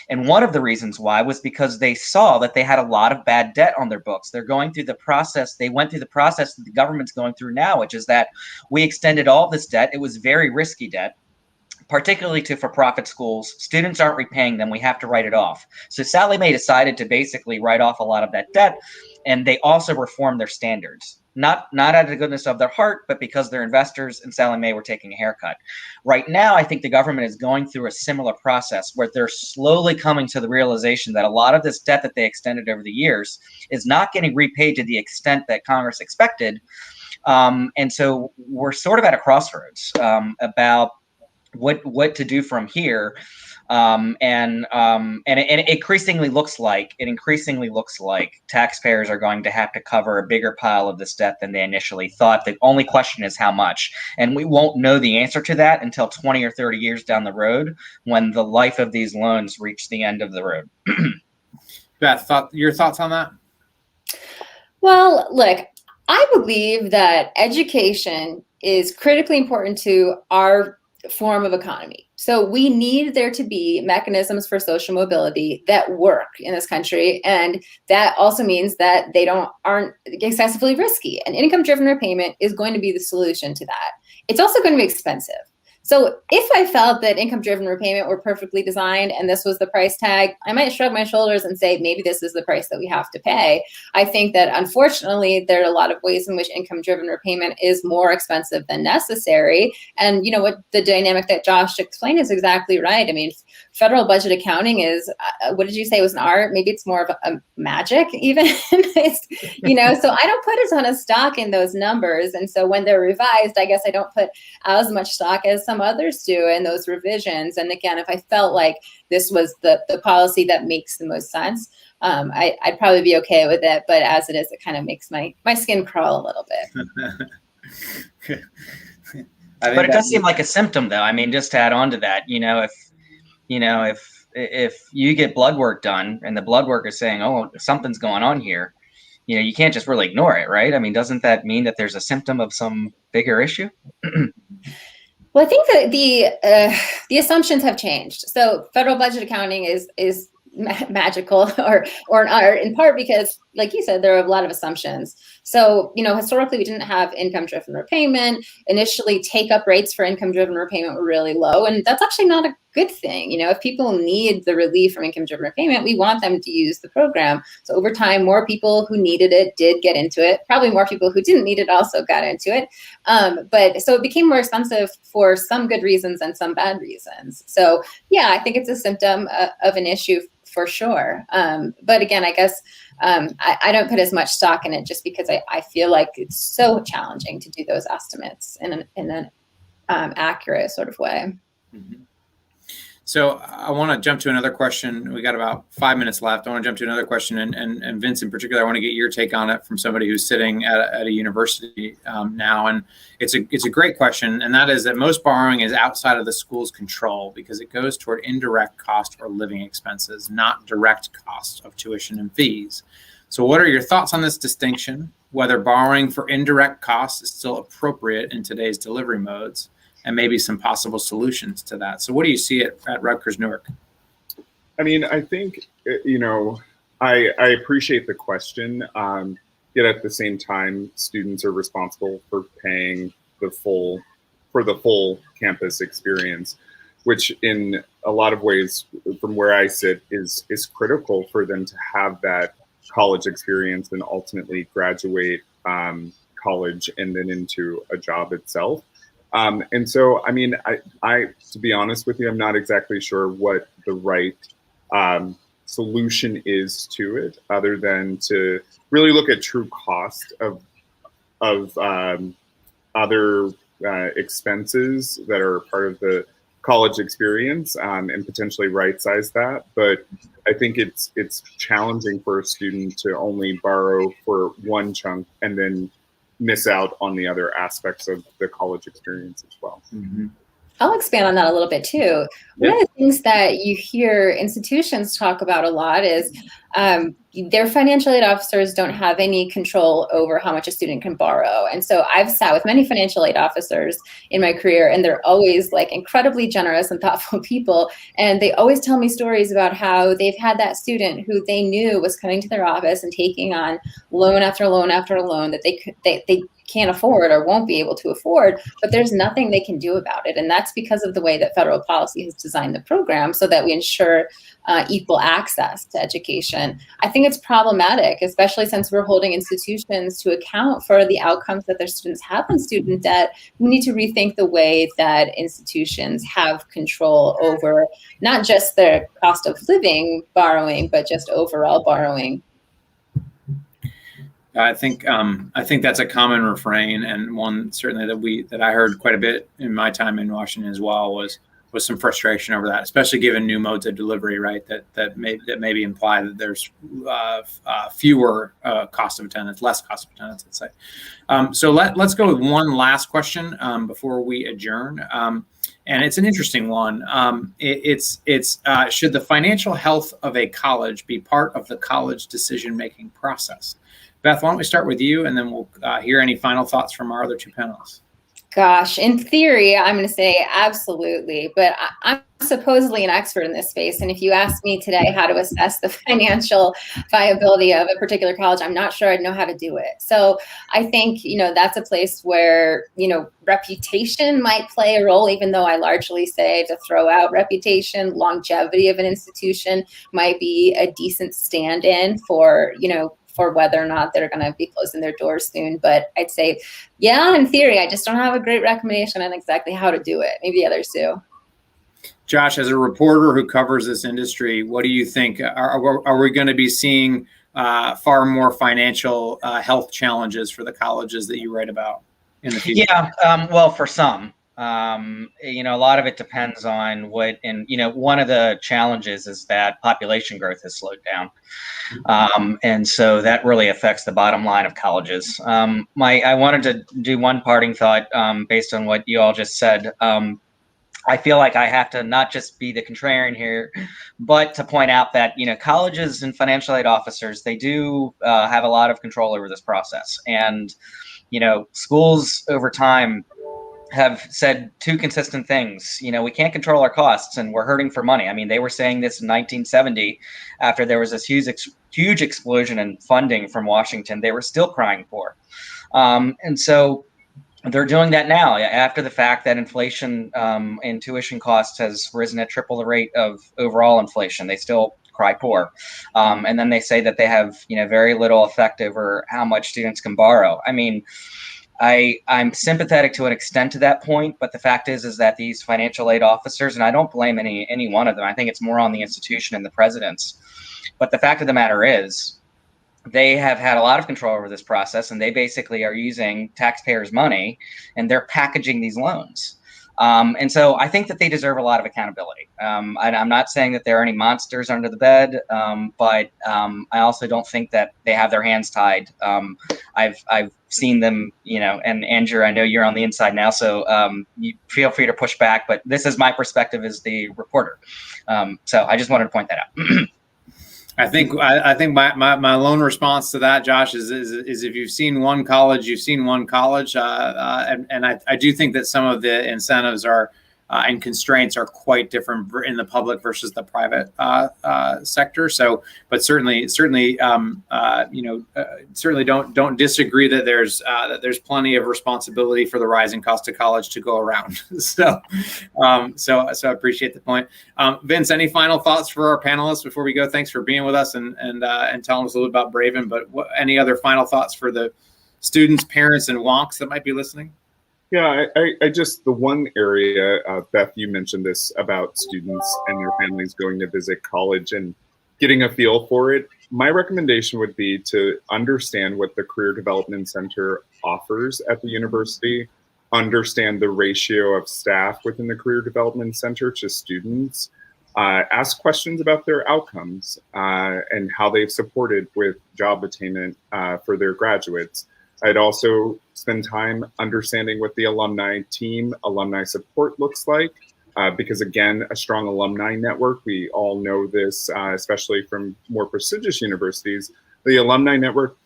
And one of the reasons why was because they saw that they had a lot of bad debt on their books. They're going through the process. They went through the process that the government's going through now, which is that we extended all this debt. It was very risky debt, particularly to for-profit schools. Students aren't repaying them. We have to write it off. So Sallie Mae decided to basically write off a lot of that debt, and they also reformed their standards. Not out of the goodness of their heart, but because they're investors and Sallie Mae were taking a haircut. Right now, I think the government is going through a similar process where they're slowly coming to the realization that a lot of this debt that they extended over the years is not getting repaid to the extent that Congress expected. And so we're sort of at a crossroads about what to do from here. It increasingly looks like taxpayers are going to have to cover a bigger pile of this debt than they initially thought. The only question is how much, and we won't know the answer to that until 20 or 30 years down the road, when the life of these loans reach the end of the road. Beth, your thoughts on that? Well, look, I believe that education is critically important to our form of economy. So we need there to be mechanisms for social mobility that work in this country. And that also means that they aren't excessively risky. And income-driven repayment is going to be the solution to that. It's also going to be expensive. So if I felt that income-driven repayment were perfectly designed and this was the price tag, I might shrug my shoulders and say, maybe this is the price that we have to pay. I think that unfortunately, there are a lot of ways in which income-driven repayment is more expensive than necessary. And you know what, the dynamic that Josh explained is exactly right. I mean, federal budget accounting is, what did you say was an art? Maybe it's more of a magic even. It's, so I don't put a ton of stock in those numbers. And so when they're revised, I guess I don't put as much stock as some others do in those revisions. And again, if I felt like this was the policy that makes the most sense, I'd probably be okay with it. But as it is, it kind of makes my skin crawl a little bit. But it does seem like a symptom, though. I mean, just to add on to that, if you get blood work done and the blood work is saying, oh, something's going on here, you can't just really ignore it, right? I mean, doesn't that mean that there's a symptom of some bigger issue? Well, I think that the assumptions have changed. So federal budget accounting is magical or an art, in part because, like you said, there are a lot of assumptions. So, historically, we didn't have income-driven repayment. Initially, take-up rates for income-driven repayment were really low, and that's actually not a good thing. If people need the relief from income-driven repayment, we want them to use the program. So over time, more people who needed it did get into it. Probably more people who didn't need it also got into it. But so it became more expensive for some good reasons and some bad reasons. So yeah, I think it's a symptom of an issue for sure. But again, I guess I don't put as much stock in it just because I feel like it's so challenging to do those estimates in an accurate sort of way. Mm-hmm. So I want to jump to another question. We got about 5 minutes left. I want to jump to another question, and Vince in particular, I want to get your take on it from somebody who's sitting at a university now. And it's a great question, and that is that most borrowing is outside of the school's control because it goes toward indirect cost or living expenses, not direct costs of tuition and fees. So what are your thoughts on this distinction, whether borrowing for indirect costs is still appropriate in today's delivery modes, and maybe some possible solutions to that? So what do you see at Rutgers Newark? I mean, I think, I appreciate the question, yet at the same time, students are responsible for paying for the full campus experience, which in a lot of ways, from where I sit, is critical for them to have that college experience and ultimately graduate college and then into a job itself. And so, I mean, I, to be honest with you, I'm not exactly sure what the right solution is to it, other than to really look at true cost of other expenses that are part of the college experience, and potentially right-size that. But I think it's challenging for a student to only borrow for one chunk and then miss out on the other aspects of the college experience as well. Mm-hmm. I'll expand on that a little bit too. One of the things that you hear institutions talk about a lot is their financial aid officers don't have any control over how much a student can borrow. And so I've sat with many financial aid officers in my career, and they're always like incredibly generous and thoughtful people. And they always tell me stories about how they've had that student who they knew was coming to their office and taking on loan after loan after loan that they can't afford or won't be able to afford, but there's nothing they can do about it. And that's because of the way that federal policy has designed the program so that we ensure equal access to education. I think it's problematic, especially since we're holding institutions to account for the outcomes that their students have in student debt. We need to rethink the way that institutions have control over not just their cost of living borrowing, but just overall borrowing. I think that's a common refrain, and one certainly that I heard quite a bit in my time in Washington as well, was some frustration over that, especially given new modes of delivery, right? That maybe imply that there's fewer cost of attendance, less cost of attendance, let's say. So let's go with one last question before we adjourn. And it's an interesting one. It's should the financial health of a college be part of the college decision-making process? Beth, why don't we start with you, and then we'll hear any final thoughts from our other two panelists. Gosh, in theory, I'm going to say absolutely, but I'm supposedly an expert in this space. And if you ask me today how to assess the financial viability of a particular college, I'm not sure I'd know how to do it. So I think, that's a place where, reputation might play a role, even though I largely say to throw out reputation. Longevity of an institution might be a decent stand-in for, for whether or not they're going to be closing their doors soon. But I'd say, yeah, in theory, I just don't have a great recommendation on exactly how to do it. Maybe the others do. Josh, as a reporter who covers this industry, what do you think? Are we going to be seeing far more financial health challenges for the colleges that you write about in the future? Yeah, well, for some. A lot of it depends on what, and one of the challenges is that population growth has slowed down. And so that really affects the bottom line of colleges. I wanted to do one parting thought based on what you all just said. I feel like I have to not just be the contrarian here, but to point out that, colleges and financial aid officers, they do have a lot of control over this process. And, schools over time have said two consistent things. We can't control our costs and we're hurting for money. I mean, they were saying this in 1970 after there was this huge explosion in funding from Washington. They were still crying poor. And so they're doing that now after the fact that inflation and tuition costs has risen at triple the rate of overall inflation. They still cry poor. And then they say that they have, very little effect over how much students can borrow. I mean, I'm sympathetic to an extent to that point, but the fact is that these financial aid officers, and I don't blame any one of them, I think it's more on the institution and the presidents. But the fact of the matter is, they have had a lot of control over this process, and they basically are using taxpayers' money, and they're packaging these loans. And so I think that they deserve a lot of accountability. I'm not saying that there are any monsters under the bed, but I also don't think that they have their hands tied. I've seen them, and Andrew, I know you're on the inside now, so you feel free to push back, but this is my perspective as the reporter. So I just wanted to point that out. I think my lone response to that, Josh, is if you've seen one college, you've seen one college, and I do think that some of the incentives are and constraints are quite different in the public versus the private sector. So, but certainly don't disagree that there's plenty of responsibility for the rising cost of college to go around. So I appreciate the point. Vince, any final thoughts for our panelists before we go? Thanks for being with us and telling us a little about Braven. But any other final thoughts for the students, parents, and wonks that might be listening? Yeah, I just, the one area, Beth, you mentioned this about students and their families going to visit college and getting a feel for it. My recommendation would be to understand what the Career Development Center offers at the university, understand the ratio of staff within the Career Development Center to students, ask questions about their outcomes and how they've supported with job attainment for their graduates. I'd also spend time understanding what the alumni team, alumni support looks like, because again, a strong alumni network, we all know this, especially from more prestigious universities, the alumni network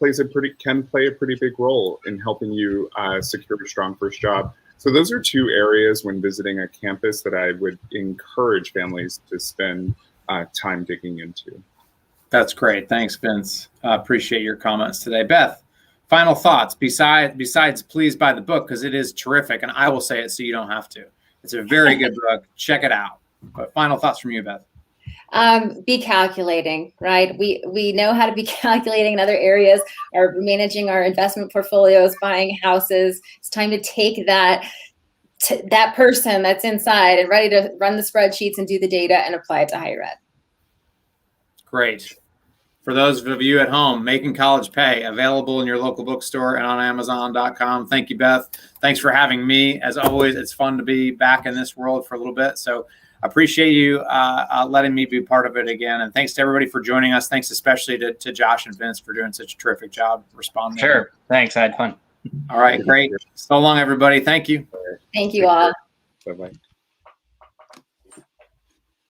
can play a pretty big role in helping you secure a strong first job. So those are two areas when visiting a campus that I would encourage families to spend time digging into. That's great. Thanks, Vince. Appreciate your comments today. Beth, final thoughts besides pleased by the book, because it is terrific, and I will say it so you don't have to. It's a very good book. Check it out. But final thoughts from you, Beth. Be calculating, right? We know how to be calculating in other areas, or managing our investment portfolios, buying houses. It's time to take that person that's inside and ready to run the spreadsheets and do the data and apply it to higher ed. Great. For those of you at home, Making College Pay, available in your local bookstore and on Amazon.com. Thank you, Beth. Thanks for having me. As always, it's fun to be back in this world for a little bit. So appreciate you letting me be part of it again. And thanks to everybody for joining us. Thanks especially to Josh and Vince for doing such a terrific job responding. Sure. Thanks. I had fun. All right, great. So long, everybody. Thank you. Thank you all. Bye-bye.